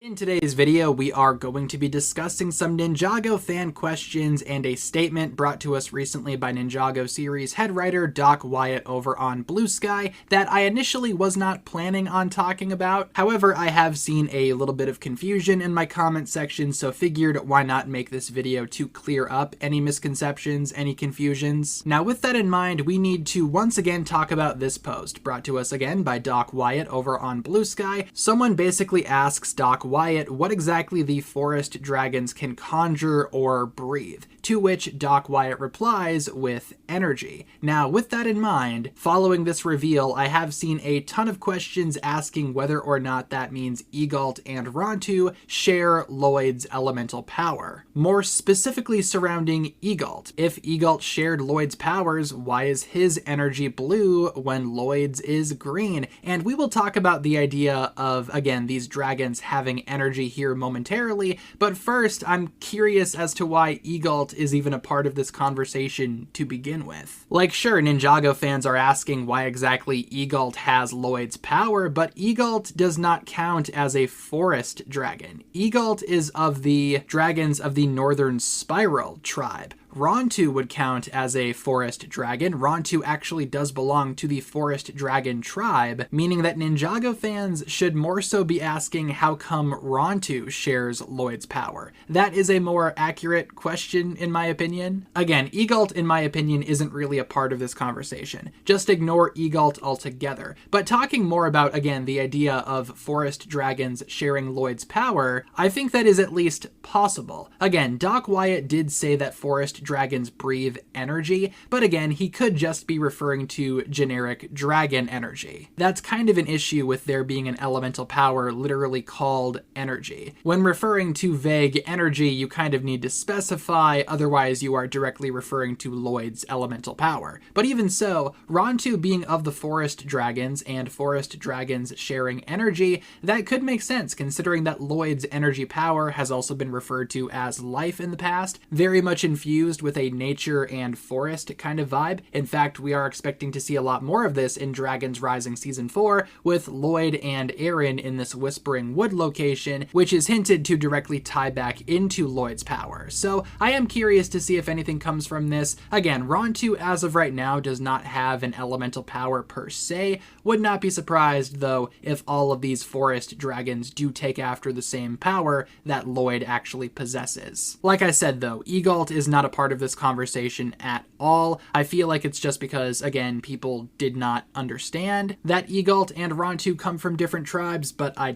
In today's video, we are going to be discussing some Ninjago fan questions and a statement brought to us recently by Ninjago series head writer Doc Wyatt over on Blue Sky that I initially was not planning on talking about. However, I have seen a little bit of confusion in my comment section, so figured why not make this video to clear up any misconceptions, any confusions. Now with that in mind, we need to once again talk about this post brought to us again by Doc Wyatt over on Blue Sky. Someone basically asks Doc Wyatt what exactly the forest dragons can conjure or breathe, to which Doc Wyatt replies with energy. Now, with that in mind, following this reveal, I have seen a ton of questions asking whether or not that means Egalt and Rontu share Lloyd's elemental power. More specifically surrounding Egalt. If Egalt shared Lloyd's powers, why is his energy blue when Lloyd's is green? And we will talk about the idea of, again, these dragons having energy here momentarily, but first, I'm curious as to why Egalt is even a part of this conversation to begin with. Like, sure, Ninjago fans are asking why exactly Egalt has Lloyd's power, but Egalt does not count as a forest dragon. Egalt is of the dragons of the Northern Spiral tribe. Rontu would count as a forest dragon. Rontu actually does belong to the forest dragon tribe, meaning that Ninjago fans should more so be asking how come Rontu shares Lloyd's power. That is a more accurate question in my opinion. Again, Egalt in my opinion isn't really a part of this conversation. Just ignore Egalt altogether. But talking more about, again, the idea of forest dragons sharing Lloyd's power, I think that is at least possible. Again, Doc Wyatt did say that forest dragons breathe energy, but again, he could just be referring to generic dragon energy. That's kind of an issue with there being an elemental power literally called energy. When referring to vague energy, you kind of need to specify, otherwise you are directly referring to Lloyd's elemental power. But even so, Rontu being of the forest dragons and forest dragons sharing energy, that could make sense considering that Lloyd's energy power has also been referred to as life in the past, very much infused with a nature and forest kind of vibe. In fact, we are expecting to see a lot more of this in Dragons Rising Season 4 with Lloyd and Aaron in this Whispering Wood location, which is hinted to directly tie back into Lloyd's power. So I am curious to see if anything comes from this. Again, Rontu as of right now does not have an elemental power per se. Would not be surprised though if all of these forest dragons do take after the same power that Lloyd actually possesses. Like I said though, Egalt is not a part of this conversation at all. I feel like it's just because, again, people did not understand that Egalt and Rontu come from different tribes, but I